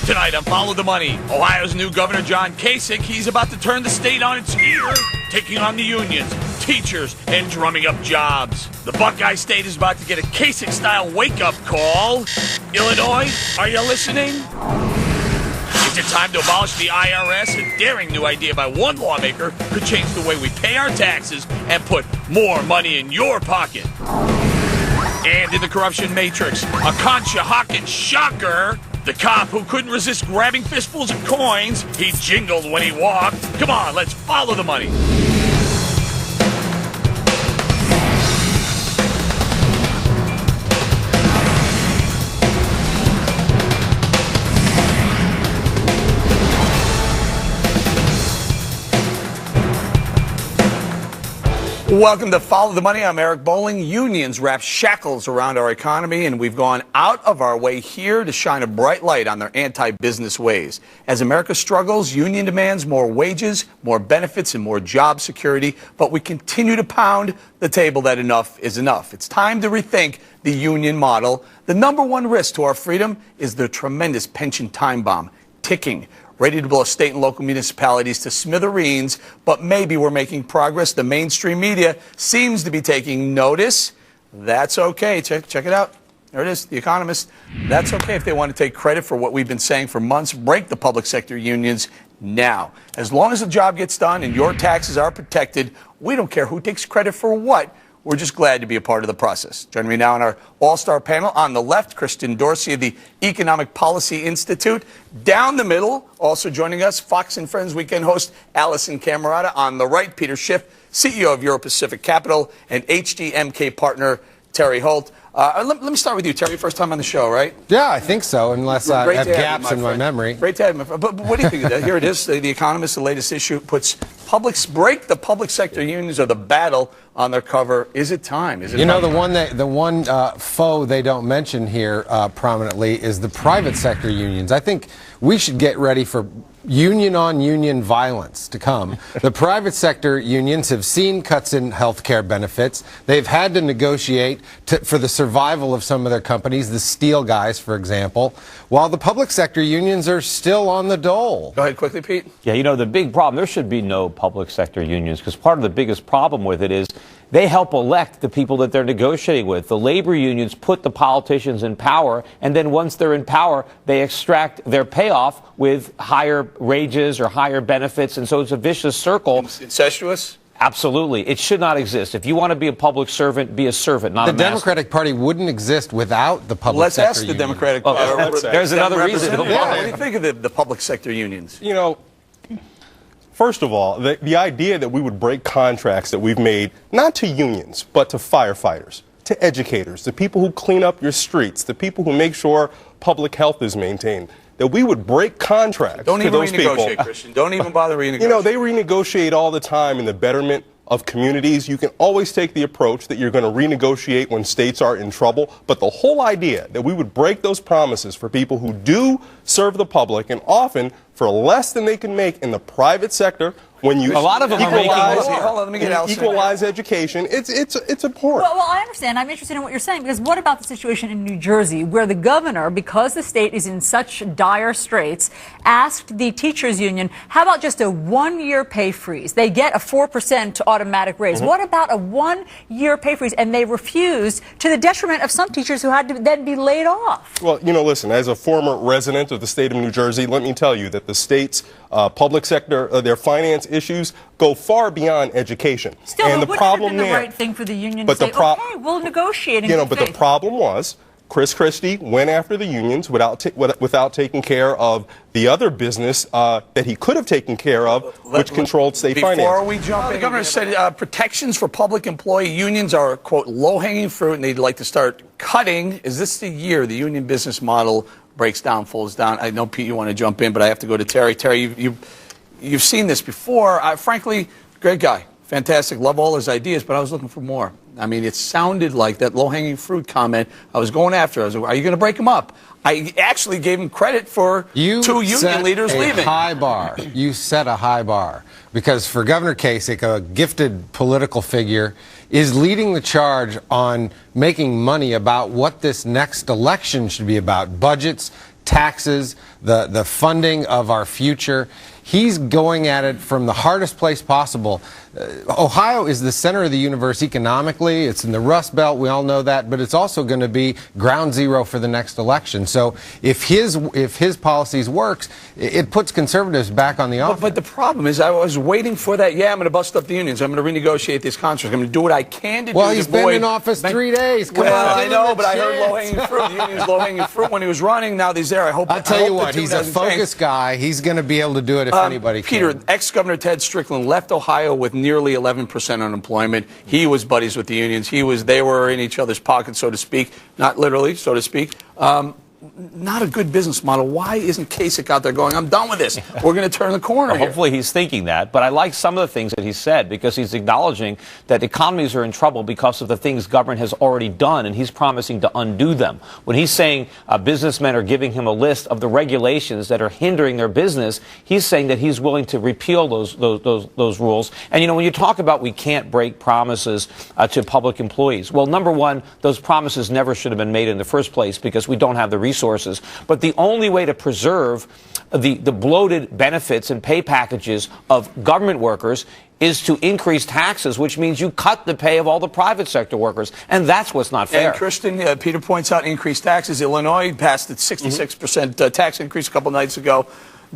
Tonight on Follow the Money, Ohio's new Governor John Kasich, he's about to turn the state on its ear, taking on the unions, teachers, and drumming up jobs. The Buckeye State is about to get a Kasich-style wake-up call. Illinois, are you listening? Is it time to abolish the IRS? A daring new idea by one lawmaker could change the way we pay our taxes and put more money in your pocket. And in the corruption matrix, a Conshohocken shocker. The cop who couldn't resist grabbing fistfuls of coins, he jingled when he walked. Come on, let's follow the money. Welcome to Follow the Money. I'm Eric Bowling. Unions wrap shackles around our economy, and we've gone out of our way here to shine a bright light on their anti-business ways. As America struggles, union demands more wages, more benefits, and more job security, but we continue to pound the table that enough is enough. It's time to rethink the union model. The number one risk to our freedom is the tremendous pension time bomb ticking, ready to blow state and local municipalities to smithereens, but maybe we're making progress. The mainstream media seems to be taking notice. That's okay. Check it out. There it is, The Economist. That's okay if they want to take credit for what we've been saying for months. Break the public sector unions now. As long as the job gets done and your taxes are protected, we don't care who takes credit for what. We're just glad to be a part of the process. Joining me now on our all-star panel, on the left, Kristen Dorsey of the Economic Policy Institute. Down the middle, also joining us, Fox and Friends weekend host Allison Camerata. On the right, Peter Schiff, CEO of Euro Pacific Capital, and HDMK partner Terry Holt. Let me start with you, Terry. First time on the show, right? Yeah, I think so, unless I have gaps in my memory. Great to have you, but what do you think of that? Here it is. The Economist, the latest issue, puts break the public sector unions or the battle on their cover. Is it time? Is it time? The one foe they don't mention here prominently is the private sector unions. I think we should get ready for union-on-union violence to come. The private sector unions have seen cuts in health care benefits. They've had to negotiate for the survival of some of their companies, the steel guys, for example, while the public sector unions are still on the dole. Go ahead quickly, Pete. Yeah, the big problem, there should be no public sector unions, because part of the biggest problem with it is they help elect the people that they're negotiating with. The labor unions put the politicians in power, and then once they're in power, they extract their payoff with higher wages or higher benefits, and so it's a vicious circle. Incestuous? Absolutely. It should not exist. If you want to be a public servant, be a servant, not a master. The Democratic Party wouldn't exist without the public sector unions. Let's ask the Democratic Party. There's another reason. What do you think of the public sector unions? First of all, the idea that we would break contracts that we've made, not to unions, but to firefighters, to educators, the people who clean up your streets, the people who make sure public health is maintained, that we would break contracts to those people. Don't even renegotiate, Christian. Don't even bother renegotiating. They renegotiate all the time in the betterment of communities. You can always take the approach that you're going to renegotiate when states are in trouble. But the whole idea that we would break those promises for people who do serve the public, and often for less than they can make in the private sector, when you a lot of them are making equalize education, it's abhorrent. Well, I understand. I'm interested in what you're saying, because what about the situation in New Jersey, where the governor, because the state is in such dire straits, asked the teachers union, how about just a 1-year pay freeze? They get a 4% automatic raise. What about a 1-year pay freeze? And they refused, to the detriment of some teachers who had to then be laid off. Well, listen, as a former resident of the state of New Jersey, let me tell you that the state's public sector, their finance issues go far beyond education. Still, and the problem there, the right thing for the union to say, okay, we'll negotiate. But the problem was, Chris Christie went after the unions without taking care of the other business that he could have taken care of, which controlled state finance. Before we jump in, the governor said protections for public employee unions are, quote, low-hanging fruit, and they'd like to start cutting. Is this the year the union business model breaks down, falls down? I know, Pete, you want to jump in, but I have to go to Terry. Terry, you've seen this before. Frankly, great guy. Fantastic. Love all his ideas, but I was looking for more. I mean, it sounded like that low-hanging fruit comment I was going after. I was like, are you going to break him up? I actually gave him credit for two union leaders leaving. High bar. You set a high bar. Because for Governor Kasich, a gifted political figure, is leading the charge on making money about what this next election should be about. Budgets, taxes, the funding of our future. He's going at it from the hardest place possible. Ohio is the center of the universe economically. It's in the Rust Belt. We all know that. But it's also going to be ground zero for the next election. So if his policies works, it puts conservatives back on the offense. But the problem is, I was waiting for that. Yeah, I'm going to bust up the unions. I'm going to renegotiate these contracts. I'm going to do what I can to do. Well, he's been in office 3 days. Come on, I know, but I heard low-hanging fruit. The union's low-hanging fruit when he was running. Now he's there. I'll tell you what, he's a focused guy. He's going to be able to do it if anybody can. Peter, ex-Governor Ted Strickland left Ohio with nearly 11% unemployment. He was buddies with the unions. They were in each other's pockets, so to speak. Not literally, so to speak. Not a good business model. Why isn't Kasich out there going, I'm done with this. We're going to turn the corner here. Hopefully he's thinking that. But I like some of the things that he said because he's acknowledging that economies are in trouble because of the things government has already done, and he's promising to undo them. When he's saying businessmen are giving him a list of the regulations that are hindering their business, he's saying that he's willing to repeal those rules. And, you know, when you talk about we can't break promises to public employees, well, number one, those promises never should have been made in the first place because we don't have the resources. But the only way to preserve the bloated benefits and pay packages of government workers is to increase taxes, which means you cut the pay of all the private sector workers. And that's what's not fair. And Christian, Peter points out increased taxes. Illinois passed its 66% tax increase a couple nights ago.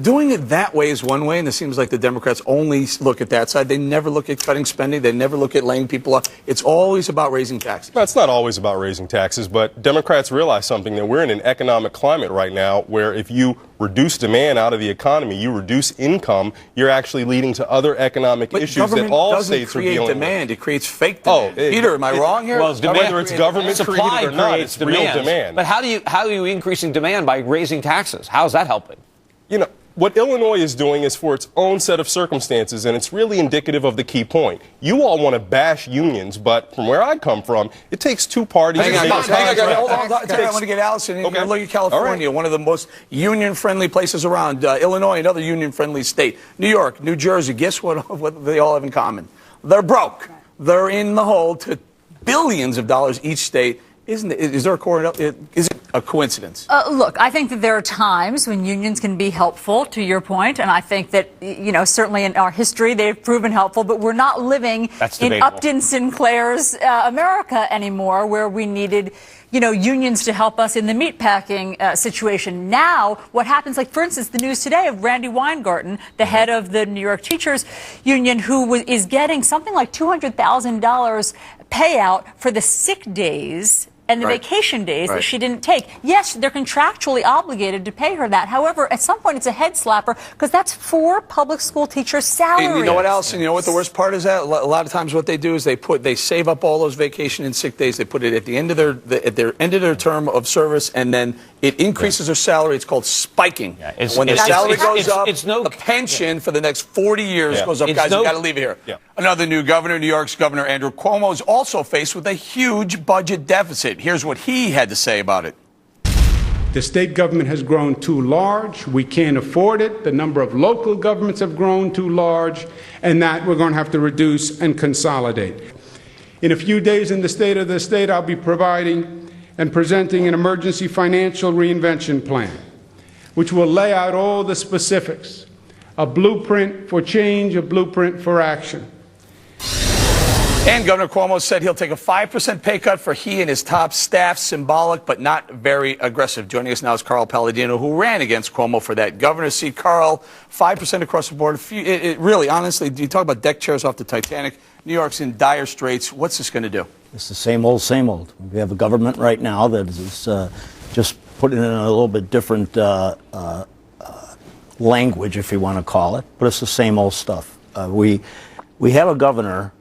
Doing it that way is one way, and it seems like the Democrats only look at that side. They never look at cutting spending. They never look at laying people off. It's always about raising taxes. Well, it's not always about raising taxes, but Democrats realize something, that we're in an economic climate right now where if you reduce demand out of the economy, you reduce income, you're actually leading to other economic issues that all states are dealing with. Demand. It creates fake demand. Peter, am I wrong here? Well, whether it's government created or not, it's real demand. But how are you increasing demand by raising taxes? How is that helping? You know, what Illinois is doing is for its own set of circumstances, and it's really indicative of the key point. You all want to bash unions, but from where I come from, it takes two parties to make a contract. Hold on. I want to get Allison in. Okay. Look at California, one of the most union-friendly places around. Illinois, another union-friendly state. New York, New Jersey, guess what they all have in common? They're broke. They're in the hole to billions of dollars each state. Is there is it a coincidence? Look, I think that there are times when unions can be helpful, to your point, and I think that, you know, certainly in our history they've proven helpful, but we're not living in Upton Sinclair's America anymore, where we needed, you know, unions to help us in the meatpacking situation. Now, what happens, like, for instance, the news today of Randy Weingarten, the head of the New York Teachers Union, who is getting something like $200,000 payout for the sick days and the vacation days that she didn't take. Yes, they're contractually obligated to pay her that. However, at some point it's a head slapper because that's 4 public school teachers' salaries. And you know what, Allison? You know what the worst part is? That a lot of times what they do is they save up all those vacation and sick days. They put it at the end of their term of service, and then it increases their salary. It's called spiking. Yeah, when the salary goes up, the pension for the next 40 years goes up. Guys, you got to leave it here. Yeah. Another new governor, New York's Governor Andrew Cuomo, is also faced with a huge budget deficit. Here's what he had to say about it. The state government has grown too large. We can't afford it. The number of local governments have grown too large, and that we're going to have to reduce and consolidate. In a few days in the State of the State, I'll be providing and presenting an emergency financial reinvention plan, which will lay out all the specifics, a blueprint for change, a blueprint for action. And Governor Cuomo said he'll take a 5% pay cut for he and his top staff. Symbolic, but not very aggressive. Joining us now is Carl Palladino, who ran against Cuomo for that governor's seat. Carl, 5% across the board. Really, honestly, you talk about deck chairs off the Titanic. New York's in dire straits. What's this going to do? It's the same old, same old. We have a government right now that is just putting in a little bit different language, if you want to call it, but it's the same old stuff. We have a governor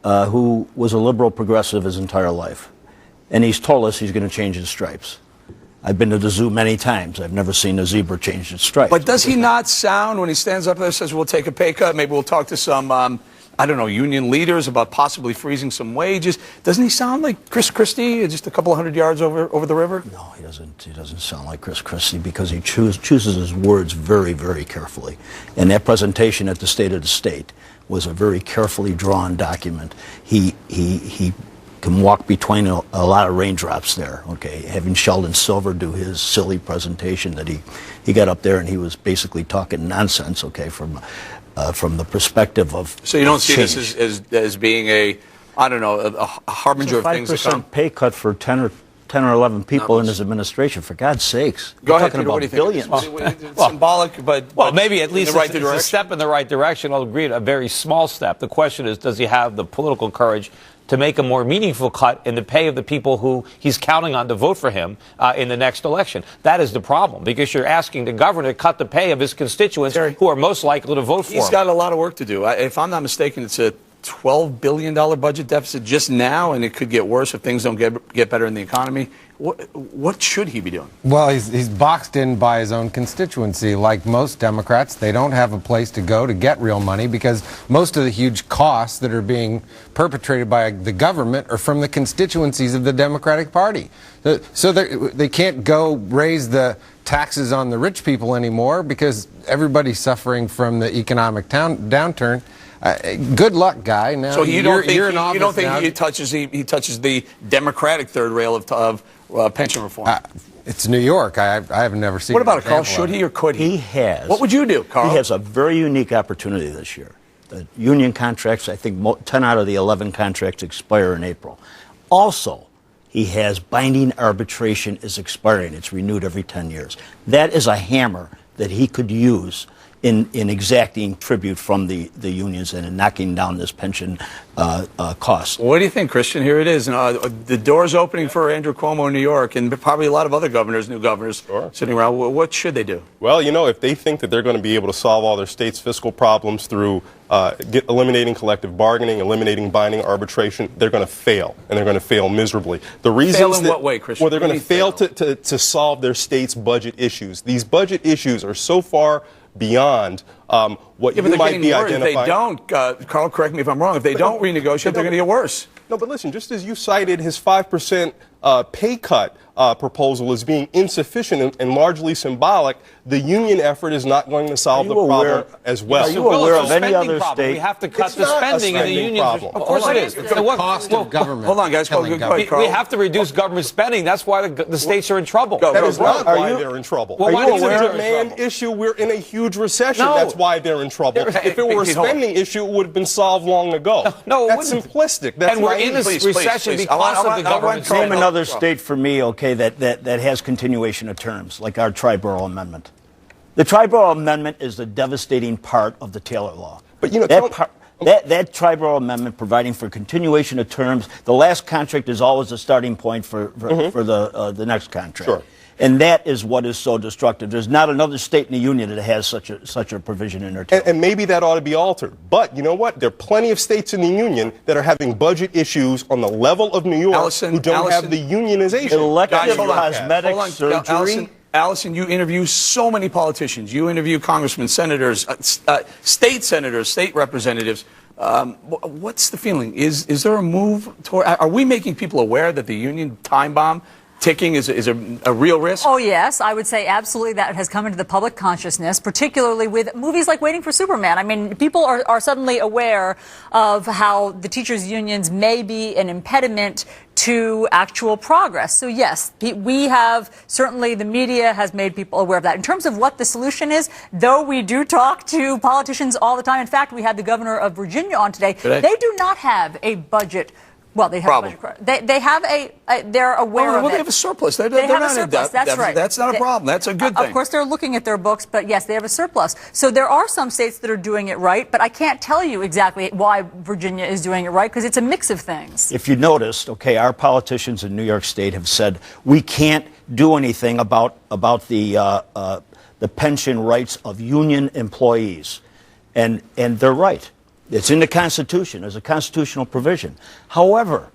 who was a liberal progressive his entire life, and he's told us he's going to change his stripes. I've been to the zoo many times. I've never seen a zebra change its stripes. But does he not sound, when he stands up there and says, we'll take a pay cut, maybe we'll talk to some, I don't know, union leaders about possibly freezing some wages, doesn't he sound like Chris Christie, just a couple of 100 yards over the river? No, he doesn't. He doesn't sound like Chris Christie because he chooses his words very, very carefully. And that presentation at the State of the State was a very carefully drawn document. He can walk between a lot of raindrops there, okay? Having Sheldon Silver do his silly presentation that he got up there and he was basically talking nonsense, okay, from the perspective of So you don't see change. this as being a, I don't know, a harbinger of things to come? 5% pay cut for 10 or 11 people in his administration, for God's sakes. Go We're ahead, talking Peter, about what do you think? billions. It's symbolic, but maybe at least in the right it's a direction. step in the right direction. I'll agree, a very small step. The question is, does he have the political courage to make a more meaningful cut in the pay of the people who he's counting on to vote for him in the next election? That is the problem, because you're asking the governor to cut the pay of his constituents who are most likely to vote for him. He's got a lot of work to do. If I'm not mistaken, it's a $12 billion budget deficit just now, and it could get worse if things don't get better in the economy. What should he be doing? Well, he's boxed in by his own constituency. Like most Democrats, they don't have a place to go to get real money because most of the huge costs that are being perpetrated by the government are from the constituencies of the Democratic Party. So they can't go raise the taxes on the rich people anymore because everybody's suffering from the economic downturn. Good luck, guy. Now, So you don't think now. he touches the Democratic third rail of pension reform? It's New York. I have never seen. What about an it, Carl? example Should of he or could he? He has. What would you do, Carl? He has a very unique opportunity this year. The union contracts, I think 10 out of the 11 contracts expire in April. Also, he has binding arbitration is expiring. It's renewed every 10 years. That is a hammer that he could use in exacting tribute from the unions and in knocking down this pension cost. What do you think, Christian? Here it is. The door's opening for Andrew Cuomo in New York, and probably a lot of other governors, new governors, sitting around. What should they do? Well, if they think that they're going to be able to solve all their state's fiscal problems through eliminating collective bargaining, eliminating binding arbitration, they're going to fail, and they're going to fail miserably. The reasons Fail in what way, Christian? Well, they're going to fail fail? to solve their state's budget issues. These budget issues are so far beyond what you might be identifying. If they don't, Carl, correct me if I'm wrong, if they don't renegotiate, they're going to get worse. No, but listen, just as you cited his 5% pay cut proposal as being insufficient and largely symbolic, the union effort is not going to solve the problem as well. Are you aware of any other problem. state? We have to cut It's the not a spending in the spending unions. problem. Of course it is. It's the cost of government. Hold on, guys. Go ahead, Carl. We have to reduce government spending. That's why the states are in trouble. That is not Are why you- they're in trouble. Well, why It's do you a think demand issue. We're in a huge recession. No. That's why they're in trouble. If it were a spending issue, it would have been solved long ago. No, it That's wouldn't. simplistic. That's And we're in naive. this recession because of the government. Name another state for me, okay, that has continuation of terms, like our Triborough Amendment. The Triborough Amendment is the devastating part of the Taylor Law. But, that Triborough Amendment providing for continuation of terms, the last contract is always the starting point for the next contract. Sure. And that is what is so destructive. There's not another state in the union that has such a provision in their terms. And maybe that ought to be altered. But you know what? There are plenty of states in the union that are having budget issues on the level of New York who don't have the unionization. Elective Guys, hold on. cosmetic Hold on. surgery. Allison, you interview so many politicians. You interview congressmen, senators, state senators, state representatives. What's the feeling? Is there a move toward? Are we making people aware that the union time bomb ticking is a real risk? Oh, yes. I would say absolutely that has come into the public consciousness, particularly with movies like Waiting for Superman. I mean, people are suddenly aware of how the teachers' unions may be an impediment to actual progress. So, yes, we have, certainly the media has made people aware of that. In terms of what the solution is, though we do talk to politicians all the time. In fact, we had the governor of Virginia on today. They do not have a budget. Well, they have Problem. a budget. They have they're aware of it. They have a surplus. They're They have not a surplus. That's right. That's not a problem. That's a good thing. Of course, they're looking at their books, but yes, they have a surplus. So there are some states that are doing it right, but I can't tell you exactly why Virginia is doing it right because it's a mix of things. If you noticed, okay, our politicians in New York State have said we can't do anything about the pension rights of union employees, and they're right. It's in the Constitution. There's a constitutional provision. However,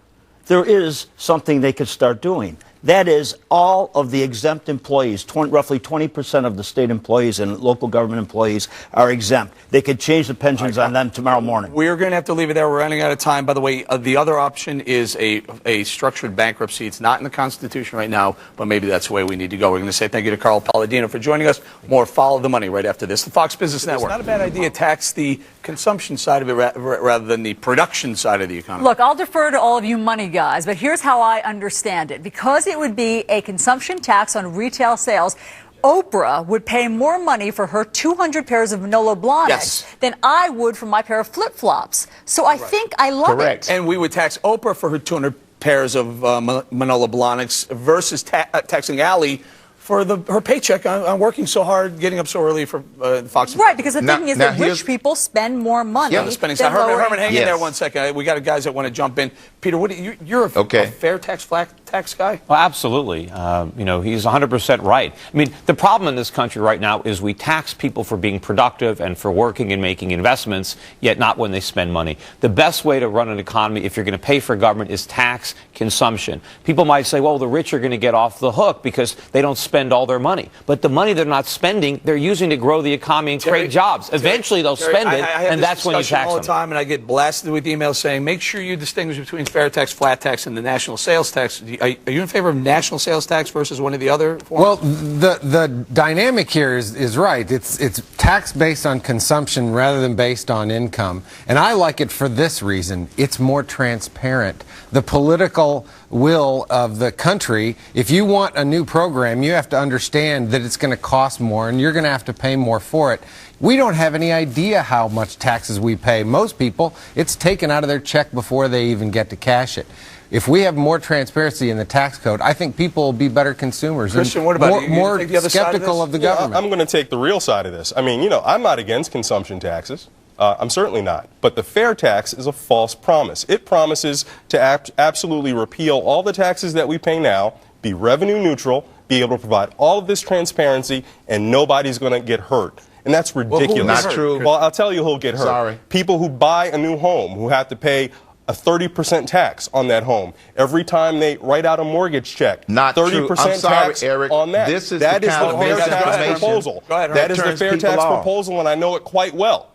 there is something they could start doing. That is all of the exempt employees. Roughly 20% of the state employees and local government employees are exempt. They could change the pensions on them tomorrow morning. We're going to have to leave it there. We're running out of time. By the way, the other option is a structured bankruptcy. It's not in the Constitution right now, but maybe that's the way we need to go. We're going to say thank you to Carl Palladino for joining us. More Follow the Money right after this. The Fox Business Network. It's not a bad idea to tax the consumption side of it rather than the production side of the economy. Look, I'll defer to all of you money guys, but here's how I understand it. Because it would be a consumption tax on retail sales, Oprah would pay more money for her 200 pairs of Manolo Blahniks than I would for my pair of flip-flops. So I think I love it. And we would tax Oprah for her 200 pairs of Manolo Blahniks versus taxing Allie for her paycheck on working so hard, getting up so early for Fox. Right, because the thing is that rich people spend more money. Yeah, the spending side. Herman, hang in there 1 second. We got guys that want to jump in. Peter, you're a fair tax, flat tax guy? Well, absolutely. You know, he's 100% right. I mean, the problem in this country right now is we tax people for being productive and for working and making investments, yet not when they spend money. The best way to run an economy, if you're going to pay for government, is tax consumption. People might say, well, the rich are going to get off the hook because they don't spend all their money. But the money they're not spending, they're using to grow the economy and create jobs. Eventually, they'll spend it, and that's when you tax them. All the time, and I get blasted with emails saying, make sure you distinguish between fair tax, flat tax, and the national sales tax. Are you in favor of national sales tax versus one of the other forms? Well, the dynamic here is right. It's tax based on consumption rather than based on income. And I like it for this reason. It's more transparent. The political will of the country, if you want a new program, you have to understand that it's going to cost more and you're going to have to pay more for it. We don't have any idea how much taxes we pay. Most people, it's taken out of their check before they even get to cash it. If we have more transparency in the tax code, I think people will be better consumers. Christian, what about more skeptical of the government? I'm going to take the real side of this. I mean, you know, I'm not against consumption taxes. I'm certainly not. But the fair tax is a false promise. It promises to absolutely repeal all the taxes that we pay now, be revenue neutral, be able to provide all of this transparency, and nobody's going to get hurt. And that's ridiculous. Well, not true. Well, I'll tell you who'll get hurt. Sorry. People who buy a new home, who have to pay a 30% tax on that home. Every time they write out a mortgage check, not 30% true. I'm sorry, tax Eric. on that. This is that the is the fair tax proposal. That is the fair tax proposal, and I know it quite well.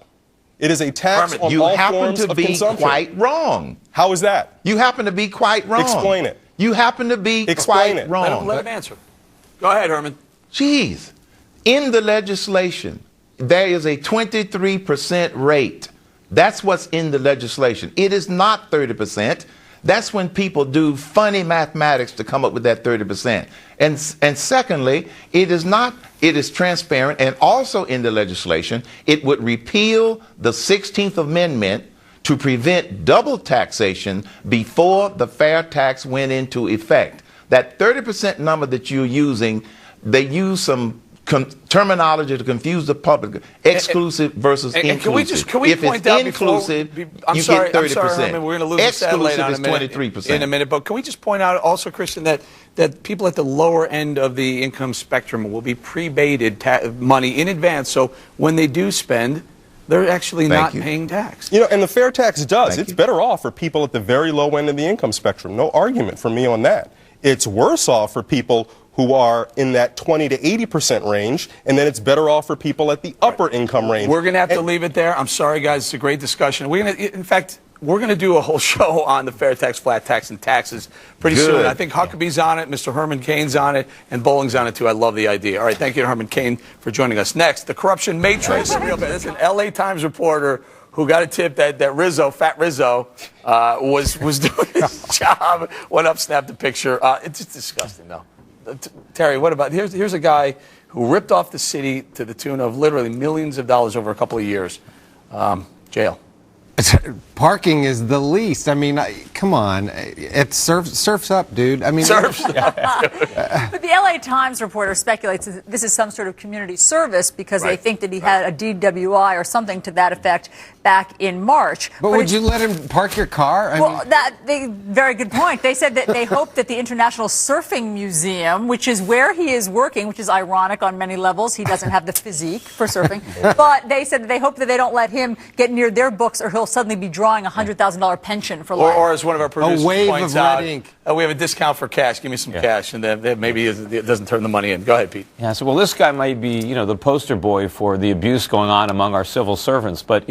It is a tax on all forms of consumption. You happen to be quite wrong. How is that? You happen to be quite wrong. Explain it. You happen to be quite wrong. Let him answer. Go ahead, Herman. Jeez. In the legislation, there is a 23% rate. That's what's in the legislation. It is not 30%. That's when people do funny mathematics to come up with that 30%. And secondly, it is transparent, and also in the legislation, it would repeal the 16th Amendment to prevent double taxation before the fair tax went into effect. That 30% number that you're using, they use some terminology to confuse the public. Exclusive versus inclusive. Can we if point it's out inclusive, you get 30%. I'm sorry, Herman, we're going to lose the satellite exclusive on is 23%. in a minute. But can we just point out also, Christian, that people at the lower end of the income spectrum will be pre-baited money in advance. So when they do spend, they're actually not paying tax. You know, and the fair tax does. It's better off for people at the very low end of the income spectrum. No argument from me on that. It's worse off for people who are in that 20 to 80% range, and then it's better off for people at the upper income range. We're going to have to leave it there. I'm sorry, guys. It's a great discussion. In fact, we're going to do a whole show on the fair tax, flat tax, and taxes pretty soon. I think Huckabee's on it, Mr. Herman Cain's on it, and Bowling's on it, too. I love the idea. All right, thank you to Herman Cain for joining us. Next, the corruption matrix. That's an L.A. Times reporter who got a tip that Rizzo, Fat Rizzo, was doing his job, went up, snapped a picture. It's just disgusting, though. Terry, what about, here's a guy who ripped off the city to the tune of literally millions of dollars over a couple of years. Jail. Parking is the least. I mean, come on. It surfs up, dude. I mean, surfs up. But the LA Times reporter speculates that this is some sort of community service because they think that he had a DWI or something to that effect back in March. But would you let him park your car? Very good point. They said that they hope that the International Surfing Museum, which is where he is working, which is ironic on many levels, he doesn't have the physique for surfing, but they said that they hope that they don't let him get near their books or he'll they'll suddenly be drawing a $100,000 pension for life. Or as one of our producers wave points of red out, ink. We have a discount for cash. Give me some cash, and then maybe it doesn't turn the money in. Go ahead, Pete. Yeah, so well, this guy might be, the poster boy for the abuse going on among our civil servants, but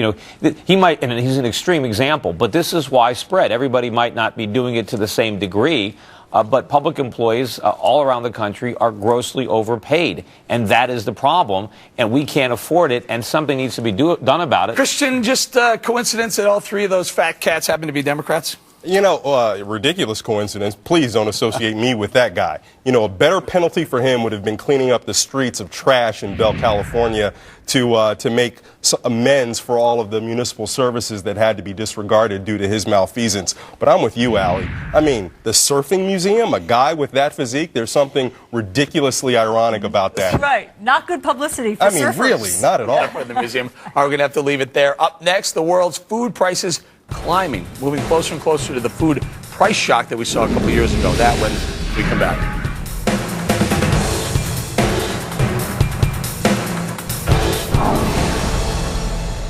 he might, and he's an extreme example. But this is widespread. Everybody might not be doing it to the same degree. But public employees all around the country are grossly overpaid, and that is the problem, and we can't afford it, and something needs to be done about it. Christian, just coincidence that all three of those fat cats happen to be Democrats? Ridiculous coincidence. Please don't associate me with that guy. A better penalty for him would have been cleaning up the streets of trash in Bell, California to make amends for all of the municipal services that had to be disregarded due to his malfeasance. But I'm with you, Allie. I mean, the surfing museum, a guy with that physique, there's something ridiculously ironic about that. Right. Not good publicity for surfers. Really, not at all. In the museum. All right, we're going to have to leave it there. Up next, the world's food prices climbing, moving closer and closer to the food price shock that we saw a couple years ago. That when we come back.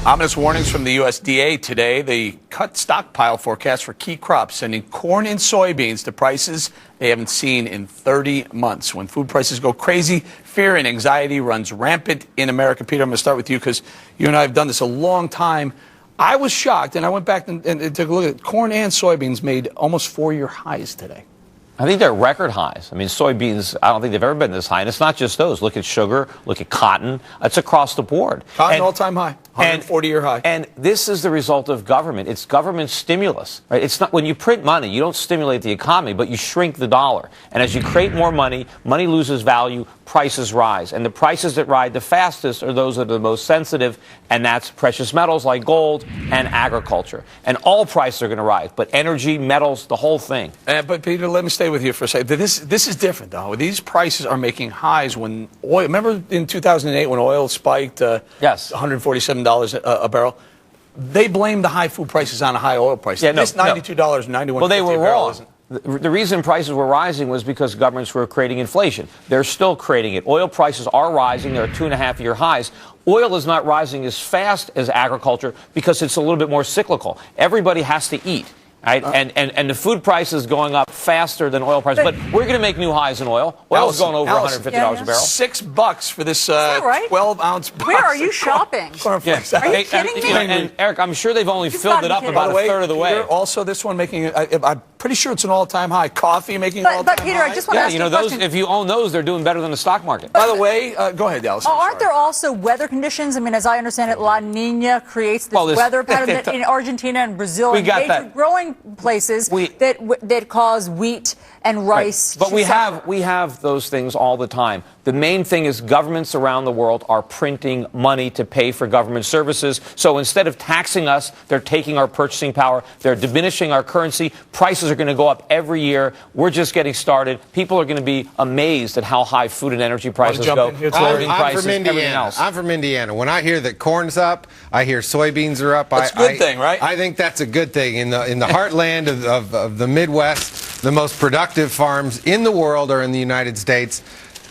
Ominous warnings from the USDA today. They cut stockpile forecast for key crops, sending corn and soybeans to prices they haven't seen in 30 months. When food prices go crazy, fear and anxiety runs rampant in America. Peter, I'm going to start with you because you and I have done this a long time. I was shocked, and I went back and took a look at corn and soybeans made almost 4-year highs today. I think they're record highs. I mean, soybeans, I don't think they've ever been this high. And it's not just those. Look at sugar, look at cotton. It's across the board. Cotton all-time high, 140-year high. And this is the result of government. It's government stimulus. Right? It's not when you print money, you don't stimulate the economy, but you shrink the dollar. And as you create more money, money loses value, prices rise. And the prices that ride the fastest are those that are the most sensitive, and that's precious metals like gold and agriculture. And all prices are going to rise, but energy, metals, the whole thing. But Peter, let me stay with you for a second. This is different, though. These prices are making highs when oil. Remember in 2008 when oil spiked? Yes, $147 a barrel. They blamed the high food prices on a high oil price. Yeah, this $92.91. Well, they were wrong. The reason prices were rising was because governments were creating inflation. They're still creating it. Oil prices are rising. They're at 2.5-year highs. Oil is not rising as fast as agriculture because it's a little bit more cyclical. Everybody has to eat. Right? And the food price is going up faster than oil prices. But we're going to make new highs in oil. Oil is going over $150 a barrel. $6 for this 12-ounce box. Where are you shopping? Are you kidding me? And Eric, I'm sure they've only filled it up about a third of the way. Also, this one making, I'm pretty sure it's an all-time high. Coffee making an all-time high. But Peter, I just want to ask you a question. If you own those, they're doing better than the stock market. By the way, go ahead, Dallas. Aren't there also weather conditions? I mean, as I understand it, La Nina creates this weather pattern that in Argentina and Brazil and major growing places that cause wheat and rice. But we have those things all the time. The main thing is governments around the world are printing money to pay for government services. So instead of taxing us, they're taking our purchasing power. They're diminishing our currency. Prices are going to go up every year. We're just getting started. People are going to be amazed at how high food and energy prices go. I'm from Indiana. I'm from Indiana. When I hear that corn's up, I hear soybeans are up. That's a good thing, right? I think that's a good thing. In the heartland of the Midwest, the most productive farms in the world are in the United States.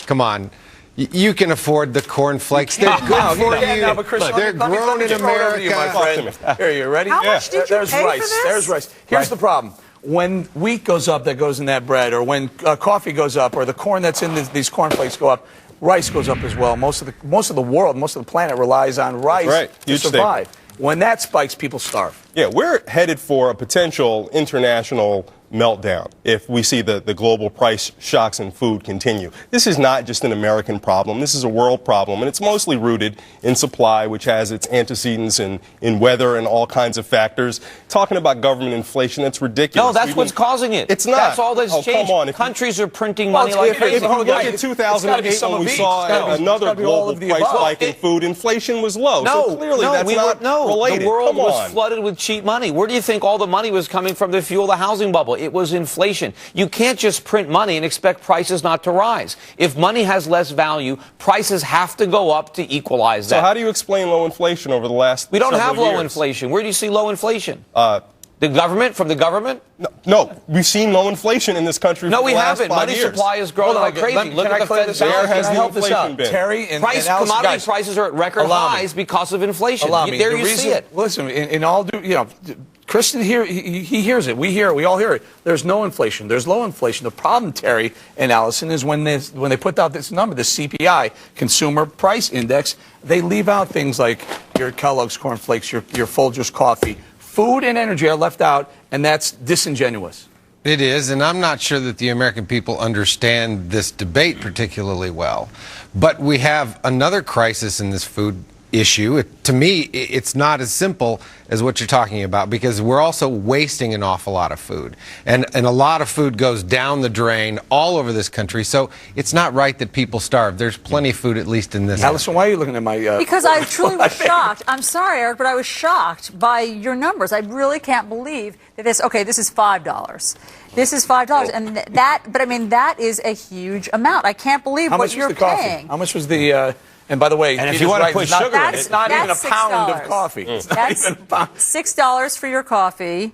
Come on. You can afford the cornflakes. They're good for you. They're grown in America. Here, you ready? How much did you pay for this? There's rice. Here's the problem. When wheat goes up, that goes in that bread, or when coffee goes up, or the corn that's in these cornflakes go up, rice goes up as well. Most of the world, most of the planet relies on rice to survive. When that spikes, people starve. Yeah, we're headed for a potential international meltdown if we see the global price shocks in food continue. This is not just an American problem. This is a world problem, and it's mostly rooted in supply, which has its antecedents in weather and all kinds of factors. Talking about government inflation, that's ridiculous. No, that's what's causing it. It's not. That's all that's changed. Come on. Countries are printing money like crazy. If you look at 2008 when we saw another global price spike in food, inflation was low. So clearly that's not related. The world was flooded with cheap money. Where do you think all the money was coming from to fuel the housing bubble? It was inflation. You can't just print money and expect prices not to rise. If money has less value, prices have to go up to equalize that. So how do you explain low inflation over the last We don't have low years? inflation. Where do you see low inflation? The government? From the government? No, we've seen low inflation in this country No, for we the last haven't. 5 Money years. supply is growing like crazy. Look at the Fed's Where has the help this inflation out? been? Terry and Allison, commodity guys, prices are at record allow me. highs because of inflation. Allow me. There The you reason, see it. Listen, in all due, Kristen here, he hears it. We hear it. We all hear it. There's no inflation. There's low inflation. The problem, Terry and Allison, is when they put out this number, the CPI, Consumer Price Index, they leave out things like your Kellogg's Corn Flakes, your Folgers coffee. Food and energy are left out, and that's disingenuous. It is, and I'm not sure that the American people understand this debate particularly well. But we have another crisis in this food issue. To me, it's not as simple as what you're talking about, because we're also wasting an awful lot of food. And a lot of food goes down the drain all over this country, so it's not right that people starve. There's plenty of food, at least in this Allison, why are you looking at my... Because I truly was shocked. I'm sorry, Eric, but I was shocked by your numbers. I really can't believe that this is $5. This is $5, and that is a huge amount. I can't believe what you're paying. How much was the... and by the way, and if you want to put sugar in it, it's not even a pound of coffee. It's not even a pound. $6 for your coffee.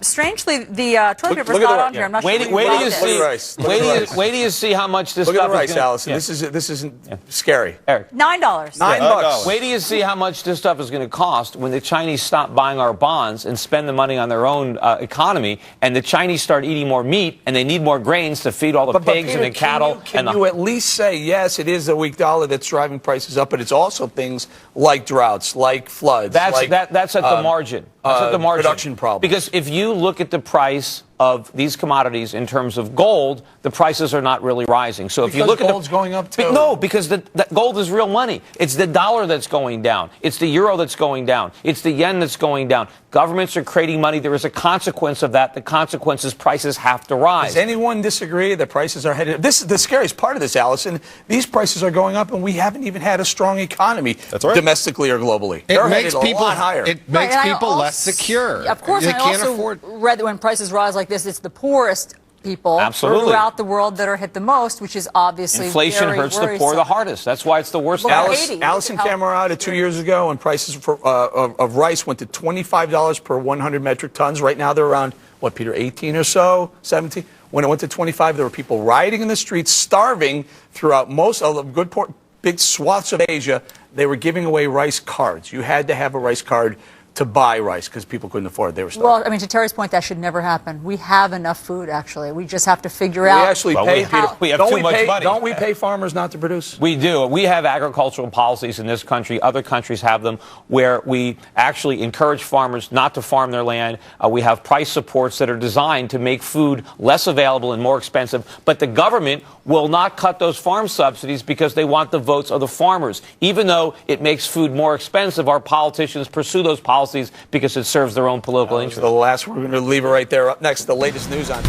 Strangely, the toilet paper is not on here. I'm not sure. Wait till you see how much this stuff is. Look at the rice, gonna, Allison. Yeah. This isn't scary. Eric. $9. $9. Wait till you see how much this stuff is going to cost when the Chinese stop buying our bonds and spend the money on their own economy, and the Chinese start eating more meat, and they need more grains to feed all the pigs and the cattle. Can you at least say, yes, it is a weak dollar that's driving prices up, but it's also things like droughts, like floods. That's at the margin. That's at the margin. Production problem. Because if you look at the price of these commodities in terms of gold, the prices are not really rising. So if you look at gold's going up too. No, because that gold is real money. It's the dollar that's going down. It's the euro that's going down. It's the yen that's going down. Governments are creating money. There is a consequence of that. The consequence is prices have to rise. Does anyone disagree that prices are headed? This is the scariest part of this, Allison. These prices are going up, and we haven't even had a strong economy domestically or globally. It makes people a lot higher. It makes people less secure. Of course, they I can't also afford. read that when prices rise like this, it's the poorest people throughout the world that are hit the most, which is obviously inflation very hurts worrisome. the poor the hardest. That's why it's the worst. Allison came out 2 years ago, and prices of rice went to $25 per 100 metric tons. Right now, they're around, what, Peter, 18 or so, 17? When it went to 25, there were people rioting in the streets, starving throughout most of the big swaths of Asia. They were giving away rice cards. You had to have a rice card to buy rice because people couldn't afford it. They were starving. Well, I mean, to Terry's point, that should never happen. We have enough food, actually. We just have to figure out. We actually pay. We have too much money. Don't we pay farmers not to produce? We do. We have agricultural policies in this country. Other countries have them where we actually encourage farmers not to farm their land. We have price supports that are designed to make food less available and more expensive. But the government will not cut those farm subsidies because they want the votes of the farmers. Even though it makes food more expensive, our politicians pursue those policies because it serves their own political interests. The last, we're going to leave it right there. Up next, the latest news on.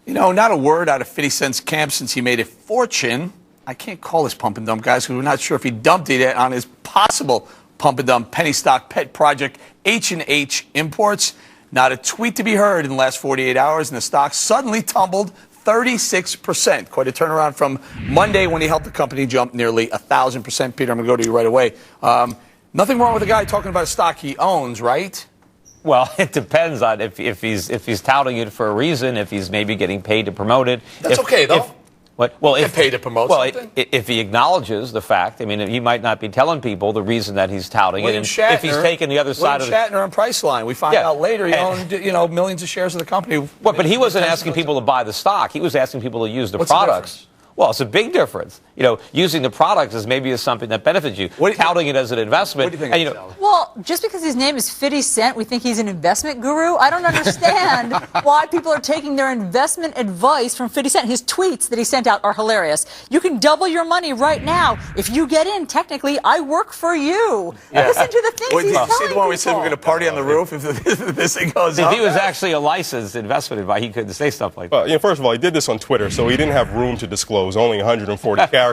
Not a word out of 50 Cent's camp since he made a fortune. I can't call this pump and dump, guys, because we're not sure if he dumped it on his possible pump and dump penny stock pet project, H&H Imports. Not a tweet to be heard in the last 48 hours, and the stock suddenly tumbled 36%. Quite a turnaround from Monday when he helped the company jump nearly 1,000%. Peter, I'm going to go to you right away. Nothing wrong with a guy talking about a stock he owns, right? Well, it depends on if he's touting it for a reason, if he's maybe getting paid to promote it. That's okay, though. Get paid to promote something? If he acknowledges the fact, I mean, he might not be telling people the reason that he's touting it. And Shatner, if he's taking the other side of it. Shatner on Priceline, we find out later he owned millions of shares of the company. But he wasn't asking people to buy the stock. He was asking people to use the products. Well, it's a big difference. Using the products is something that benefits you. Touting it as an investment. What do you think? Well, just because his name is 50 Cent, we think he's an investment guru. I don't understand why people are taking their investment advice from 50 Cent. His tweets that he sent out are hilarious. You can double your money right now. If you get in, technically, I work for you. Yeah. Listen to the things he's telling see the one we said we're going to party on the roof if this thing goes up? If he was actually a licensed investment advisor, he couldn't say stuff like that. Well, first of all, he did this on Twitter, so he didn't have room to disclose. Only 140 characters.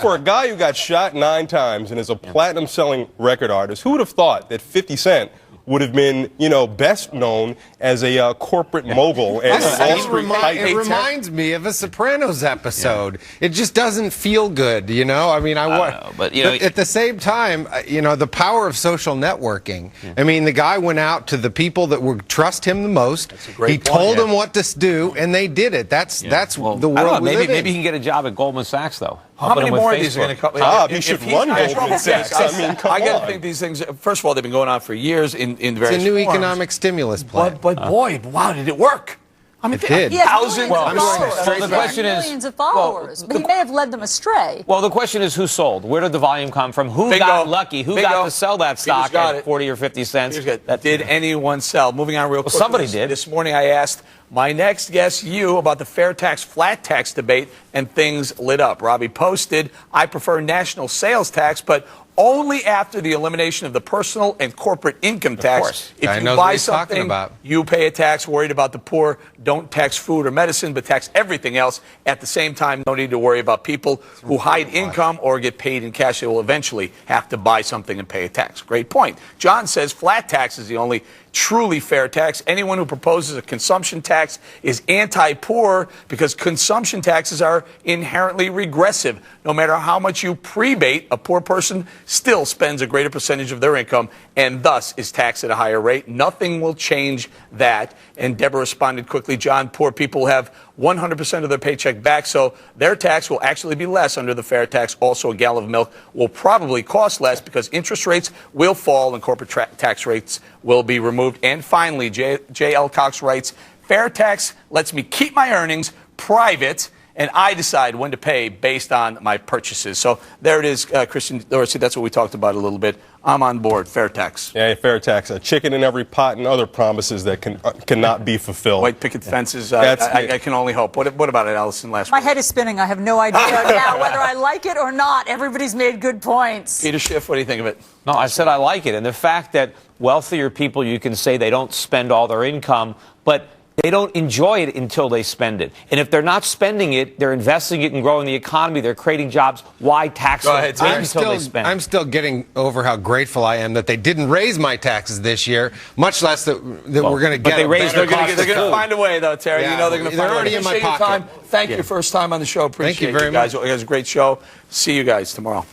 For a guy who got shot 9 times and is a platinum-selling record artist, who would have thought that 50 Cent would have been, best known as a corporate mogul and a Wall Street type. It reminds me of a Sopranos episode. It just doesn't feel good, I mean, but at the same time, the power of social networking. I mean, the guy went out to the people that would trust him the most. He told them what to do, and they did it. That's the world we live in. Maybe he can get a job at Goldman Sachs, though. How many more of these are going to come? He should run Goldman Sachs. I mean, come on. I got to think these things, first of all, they've been going on for years in various It's a new forms. economic stimulus plan. But boy, wow, did it work? I mean, it did. He has thousands millions of of followers. the question is, millions of followers, but he may have led them astray. Well, the question is who sold? Where did the volume come from? Who got lucky? Who got to sell that stock at 40 or 50 cents? Did anyone sell? Moving on real quick. Somebody did. This morning I asked my next guest, you, about the fair tax, flat tax debate, and things lit up. Robbie posted, I prefer national sales tax, but only after the elimination of the personal and corporate income tax. If you buy something, you pay a tax. Worried about the poor, don't tax food or medicine, but tax everything else. At the same time, no need to worry about people who hide income or get paid in cash. They will eventually have to buy something and pay a tax. Great point. John says flat tax is the only truly fair tax. Anyone who proposes a consumption tax is anti-poor because consumption taxes are inherently regressive. No matter how much you prebate, a poor person still spends a greater percentage of their income and thus is taxed at a higher rate. Nothing will change that. And Deborah responded quickly, John, poor people have 100% of their paycheck back, so their tax will actually be less under the fair tax. Also, a gallon of milk will probably cost less because interest rates will fall and corporate tax rates will be removed. And finally, J.L. Cox writes, fair tax lets me keep my earnings private, and I decide when to pay based on my purchases. So there it is, Christian Dorsey. That's what we talked about a little bit. I'm on board. Fair tax. Yeah, fair tax. A chicken in every pot and other promises that cannot be fulfilled. White picket fences. I can only hope. What about it, Allison, last week? My head is spinning. I have no idea now whether I like it or not. Everybody's made good points. Peter Schiff, what do you think of it? No, I said I like it. And the fact that wealthier people, you can say they don't spend all their income, but they don't enjoy it until they spend it. And if they're not spending it, they're investing it in growing the economy, they're creating jobs. Why tax them until they spend? I'm still getting over how grateful I am that they didn't raise my taxes this year, much less that we're going to get. But they raised their cost. They're going to find a way, though, Terry. Yeah, you know they're going to find a way. They're already in my pocket. Thank you. First time on the show. Appreciate Thank you very guys. much. It was a great show. See you guys tomorrow.